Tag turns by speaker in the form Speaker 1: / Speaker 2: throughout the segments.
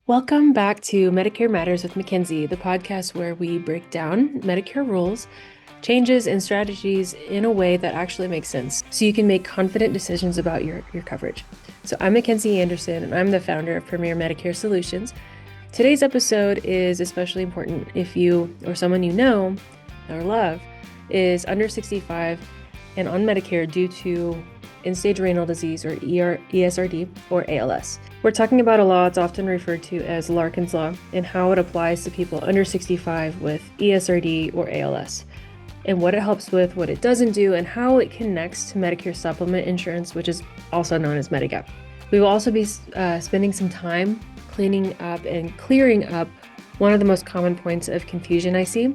Speaker 1: Welcome back to Medicare Matters with Mackenzie, the podcast where we break down Medicare rules, changes, and strategies in a way that actually makes sense so you can make confident decisions about your coverage. So I'm Mackenzie Anderson, and I'm the founder of Premier Medicare Solutions. Today's episode is especially important if you or someone you know or love is under 65 and on Medicare due to end-stage renal disease or ESRD or ALS. We're talking about a law it's often referred to as Larkin's Law and how it applies to people under 65 with ESRD or ALS, and what it helps with, what it doesn't do, and how it connects to Medicare supplement insurance, which is also known as Medigap. We will also be spending some time cleaning up and clearing up one of the most common points of confusion I see,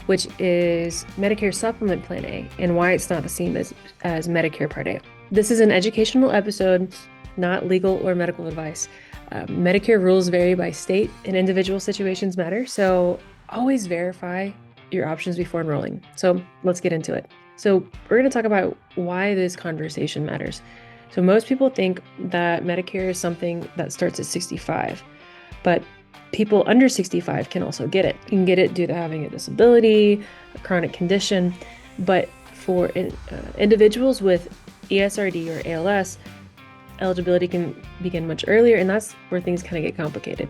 Speaker 1: which is Medicare Supplement Plan A and why it's not the same as Medicare Part A. This is an educational episode, not legal or medical advice. Medicare rules vary by state and individual situations matter, so always verify your options before enrolling. So let's get into it. So we're going to talk about why this conversation matters. So most people think that Medicare is something that starts at 65, but people under 65 can also get it. You can get it due to having a disability, a chronic condition, but for individuals with ESRD or ALS, eligibility can begin much earlier, and that's where things kind of get complicated.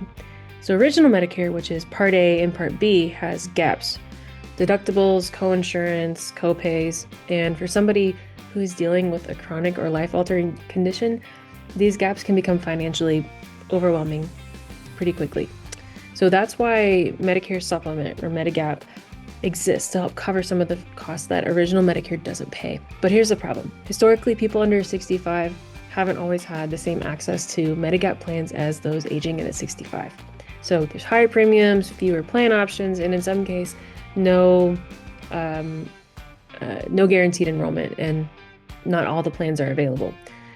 Speaker 1: So original Medicare, which is Part A and Part B, has gaps, deductibles, coinsurance, copays, and for somebody who is dealing with a chronic or life-altering condition, these gaps can become financially overwhelming pretty quickly. So that's why Medicare Supplement or Medigap exists to help cover some of the costs that original Medicare doesn't pay. But here's the problem. Historically, people under 65 haven't always had the same access to Medigap plans as those aging in at 65. So there's higher premiums, fewer plan options, and in some cases, no guaranteed enrollment, and not all the plans are available.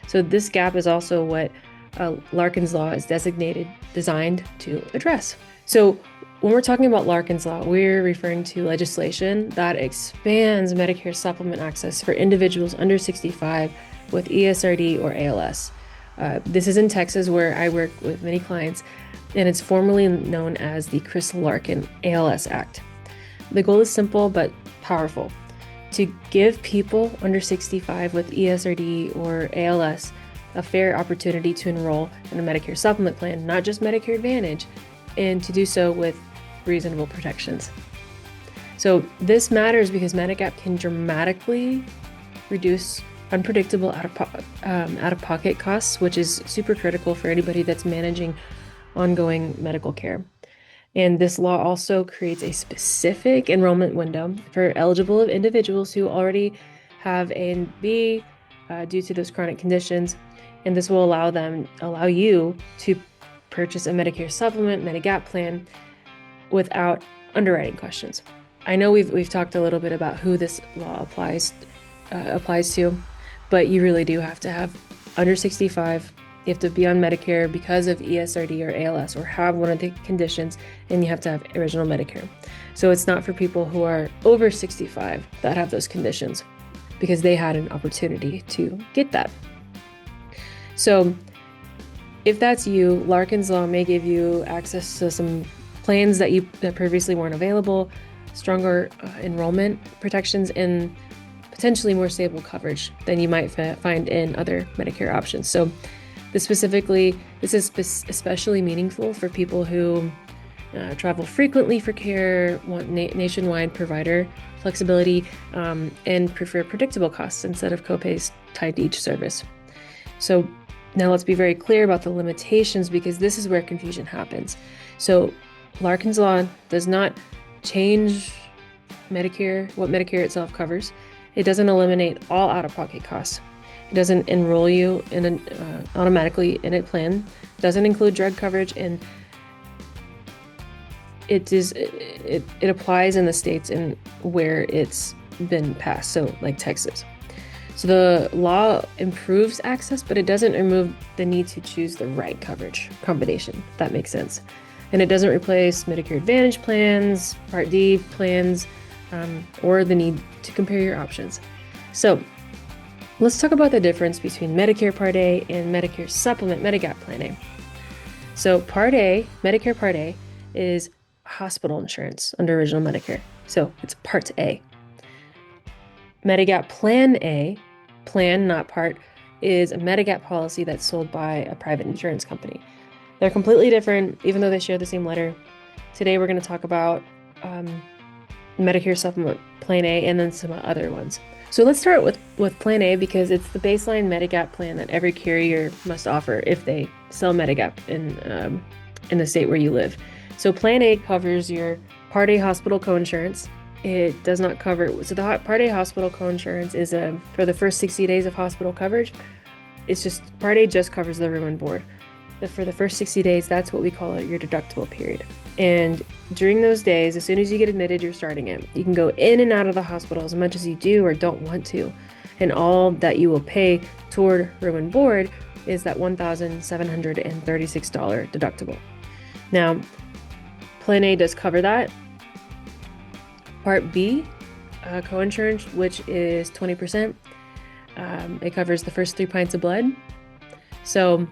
Speaker 1: So this gap is also what Larkin's Law is designed to address. So when we're talking about Larkin's Law, we're referring to legislation that expands Medicare supplement access for individuals under 65 with ESRD or ALS. This is in Texas, where I work with many clients, and it's formally known as the Chris Larkin ALS Act. The goal is simple but powerful: to give people under 65 with ESRD or ALS a fair opportunity to enroll in a Medicare supplement plan, not just Medicare Advantage, and to do so with reasonable protections. So this matters because Medigap can dramatically reduce unpredictable out-of-pocket costs, which is super critical for anybody that's managing ongoing medical care. And this law also creates a specific enrollment window for eligible individuals who already have A and B due to those chronic conditions. And this will allow you to purchase a Medicare supplement, Medigap plan without underwriting questions. I know we've talked a little bit about who this law applies to, but you really do have to have under 65. You have to be on Medicare because of ESRD or ALS or have one of the conditions, and you have to have original Medicare. So it's not for people who are over 65 that have those conditions, because they had an opportunity to get that. So if that's you, Larkin's Law may give you access to some plans that previously weren't available, stronger enrollment protections, and potentially more stable coverage than you might find in other Medicare options. So this is especially meaningful for people who travel frequently for care, want nationwide provider flexibility, and prefer predictable costs instead of copays tied to each service. So now let's be very clear about the limitations, because this is where confusion happens. So Larkin's Law does not change Medicare, what Medicare itself covers. It doesn't eliminate all out-of-pocket costs. It doesn't enroll you automatically in a plan. It doesn't include drug coverage, and it applies in the states and where it's been passed, so like Texas. So the law improves access, but it doesn't remove the need to choose the right coverage combination, if that makes sense. And it doesn't replace Medicare Advantage plans, Part D plans, or the need to compare your options. So let's talk about the difference between Medicare Part A and Medicare Supplement Medigap Plan A. So Part A, Medicare Part A, is hospital insurance under original Medicare. So it's Part A. Medigap Plan A, plan, not part, is a Medigap policy that's sold by a private insurance company. They're completely different, even though they share the same letter. Today we're going to talk about Medicare Supplement Plan A and then some other ones. So let's start with Plan A because it's the baseline Medigap plan that every carrier must offer if they sell Medigap in the state where you live. So Plan A covers your Part A hospital coinsurance. It does not cover, so the Part A hospital coinsurance is for the first 60 days of hospital coverage. It's just, Part A just covers the room and board. For the first 60 days, that's what we call your deductible period. And during those days, as soon as you get admitted, you're starting it. You can go in and out of the hospital as much as you do or don't want to. And all that you will pay toward room and board is that $1,736 deductible. Now, Plan A does cover that. Part B, coinsurance, which is 20%. It covers the first 3 pints of blood. So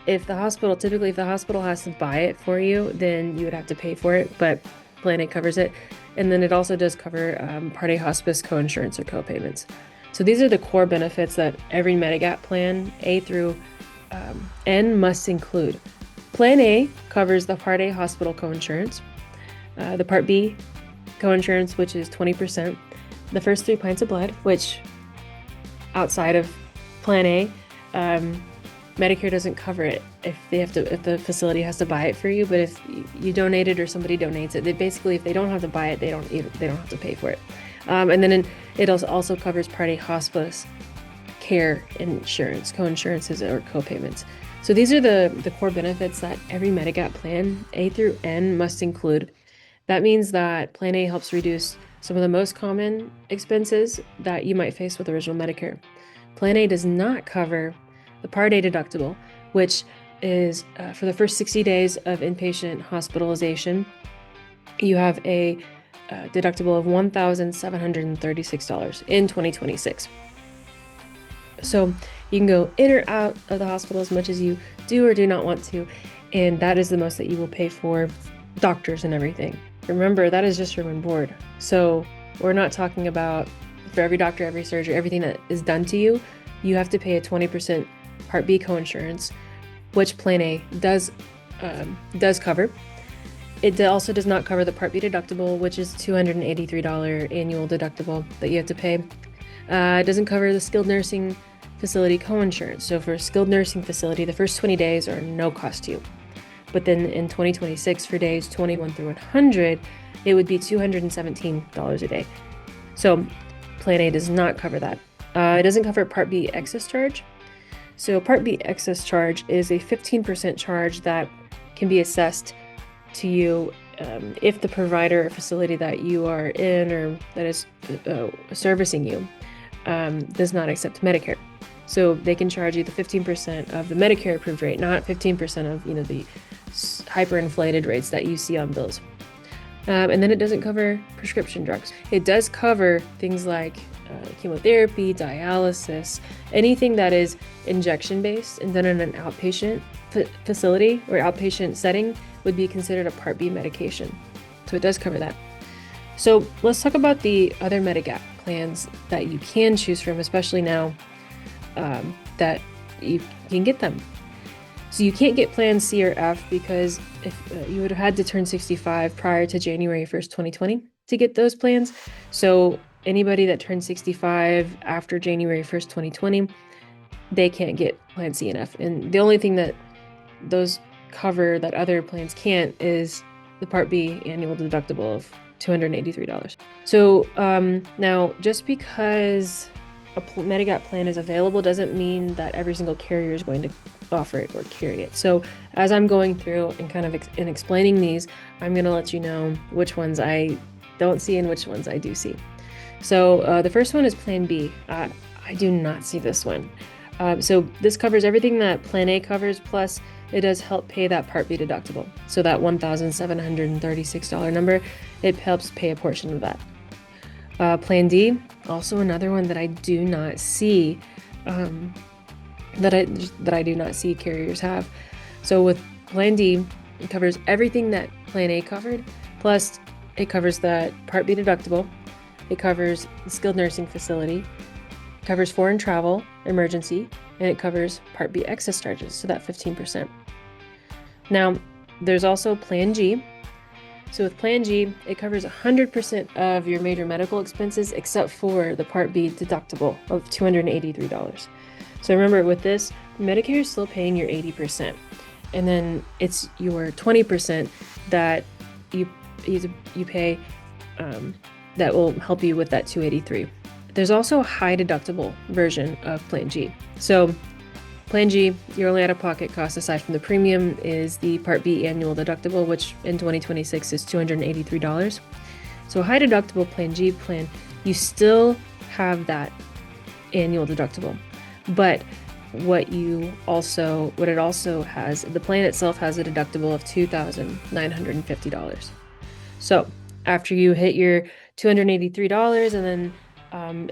Speaker 1: if the hospital has to buy it for you, then you would have to pay for it, but Plan A covers it. And then it also does cover Part A hospice coinsurance or co-payments. So these are the core benefits that every Medigap plan, A through N, must include. Plan A covers the Part A hospital coinsurance, the Part B coinsurance, which is 20%, the first 3 pints of blood, which outside of Plan A, Medicare doesn't cover it if the facility has to buy it for you. But if you donate it or somebody donates it, basically, if they don't have to buy it, they don't have to pay for it. And then it also covers Part A hospice care insurance, co-insurances or co-payments. So these are the core benefits that every Medigap plan, A through N, must include. That means that Plan A helps reduce some of the most common expenses that you might face with original Medicare. Plan A does not cover the Part A deductible, which is for the first 60 days of inpatient hospitalization. You have a deductible of $1,736 in 2026. So you can go in or out of the hospital as much as you do or do not want to, and that is the most that you will pay for doctors and everything. Remember, that is just room and board. So we're not talking about for every doctor, every surgery, everything that is done to you, you have to pay a 20% Part B coinsurance, which Plan A does cover. It also does not cover the Part B deductible, which is $283 annual deductible that you have to pay. It doesn't cover the skilled nursing facility coinsurance. So for a skilled nursing facility, the first 20 days are no cost to you. But then in 2026, for days 21 through 100, it would be $217 a day. So Plan A does not cover that. It doesn't cover Part B excess charge. So Part B excess charge is a 15% charge that can be assessed to you if the provider or facility that you are in or that is servicing you does not accept Medicare. So they can charge you the 15% of the Medicare approved rate, not 15% of the hyperinflated rates that you see on bills. And then it doesn't cover prescription drugs. It does cover things like chemotherapy, dialysis, anything that is injection-based and done in an outpatient facility or outpatient setting would be considered a Part B medication. So it does cover that. So let's talk about the other Medigap plans that you can choose from, especially now that you can get them. So you can't get Plan C or F because if you would have had to turn 65 prior to January 1st, 2020 to get those plans. So anybody that turned 65 after January 1st, 2020, they can't get Plan C and F. And the only thing that those cover that other plans can't is the Part B annual deductible of $283. So now, just because a Medigap plan is available doesn't mean that every single carrier is going to offer it or carry it. So as I'm going through and kind of explaining these, I'm going to let you know which ones I don't see and which ones I do see. So the first one is Plan B. I do not see this one. So this covers everything that Plan A covers, plus it does help pay that Part B deductible. So that $1,736 number, it helps pay a portion of that. Plan D, also another one that I do not see, that I do not see carriers have. So with Plan D covers everything that Plan A covered, plus it covers that Part B deductible, it covers the skilled nursing facility, it covers foreign travel, emergency, and it covers Part B excess charges, so that 15%. Now, there's also Plan G. So with Plan G, it covers 100% of your major medical expenses except for the Part B deductible of $283. So remember, with this, Medicare is still paying your 80%. And then it's your 20% that you pay that will help you with that $283. There's also a high deductible version of Plan G. So Plan G, your only out-of-pocket cost aside from the premium is the Part B annual deductible, which in 2026 is $283. So a high deductible Plan G plan, you still have that annual deductible. But what it also has, the plan itself has a deductible of $2,950. So after you hit your $283, and then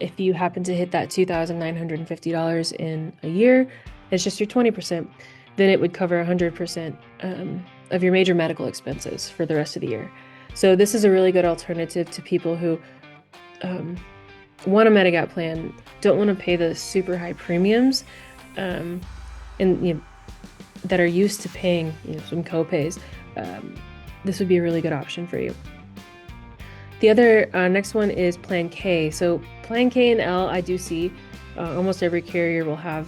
Speaker 1: if you happen to hit that $2,950 in a year, it's just your 20%, then it would cover 100% of your major medical expenses for the rest of the year. So this is a really good alternative to people who want a Medigap plan, don't want to pay the super high premiums, and that are used to paying some copays. This would be a really good option for you. The other next one is Plan K. So Plan K and L, I do see almost every carrier will have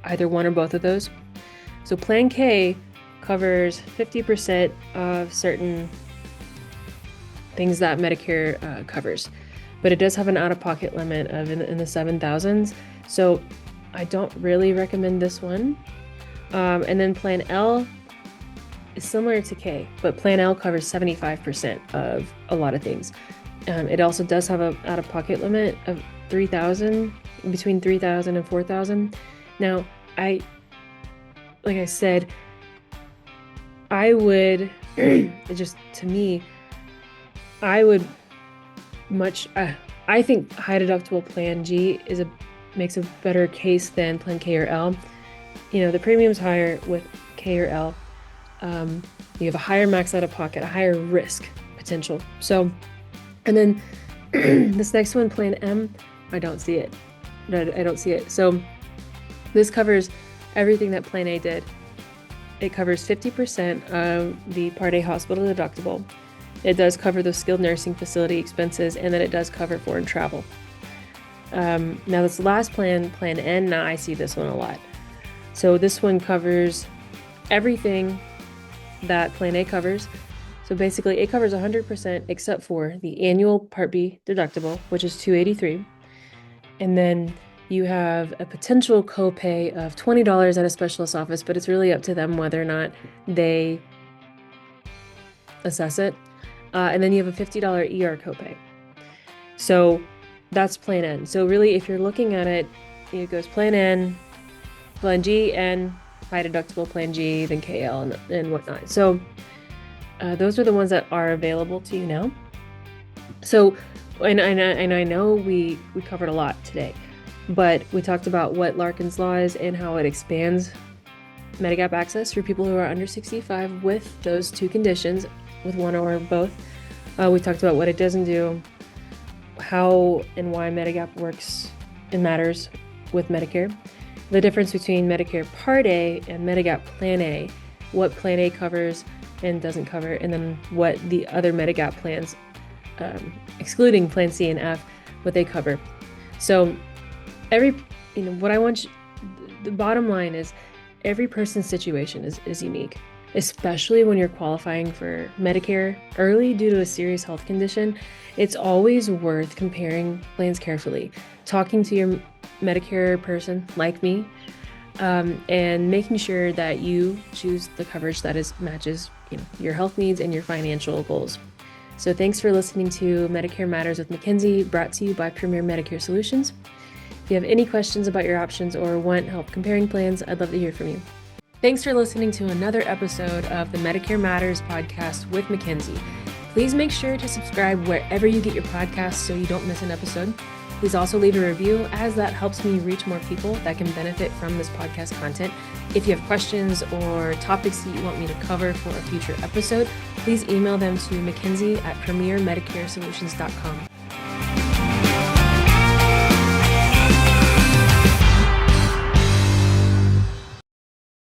Speaker 1: either one or both of those. So Plan K covers 50% of certain things that Medicare covers, but it does have an out-of-pocket limit of in the 7,000s. So I don't really recommend this one. And then Plan L is similar to K, but Plan L covers 75% of a lot of things. It also does have an out-of-pocket limit of $3,000, between $3,000 and $4,000. Now, like I said, I would just, to me, I would I think high deductible Plan G makes a better case than Plan K or L. The premium's higher with K or L. You have a higher max out of pocket, a higher risk potential. So, and then this next one, Plan M, I don't see it. I don't see it. So this covers everything that Plan A did. It covers 50% of the Part A hospital deductible. It does cover the skilled nursing facility expenses, and then it does cover foreign travel. Now this last plan, Plan N, now I see this one a lot. So this one covers everything that Plan A covers. So basically it covers 100% except for the annual Part B deductible, which is $283. And then you have a potential copay of $20 at a specialist office, but it's really up to them whether or not they assess it. And then you have a $50 ER copay. So that's Plan N. So really, if you're looking at it, it goes Plan N, Plan G, and high deductible Plan G, then KL and whatnot. So those are the ones that are available to you now. So, and I know we covered a lot today, but we talked about what Larkin's Law is and how it expands Medigap access for people who are under 65 with those two conditions, with one or both. We talked about what it doesn't do, how and why Medigap works and matters with Medicare, the difference between Medicare Part A and Medigap Plan A, what Plan A covers and doesn't cover, and then what the other Medigap plans, excluding Plan C and F, what they cover. So what I want the bottom line is every person's situation is unique, especially when you're qualifying for Medicare early due to a serious health condition. It's always worth comparing plans carefully, talking to your Medicare person like me, and making sure that you choose the coverage that matches your health needs and your financial goals. So thanks for listening to Medicare Matters with Mackenzie, brought to you by Premier Medicare Solutions. If you have any questions about your options or want help comparing plans, I'd love to hear from you. Thanks for listening to another episode of the Medicare Matters podcast with Mackenzie. Please make sure to subscribe wherever you get your podcasts so you don't miss an episode. Please also leave a review, as that helps me reach more people that can benefit from this podcast content. If you have questions or topics that you want me to cover for a future episode, please email them to Mackenzie@premiermedicaresolutions.com.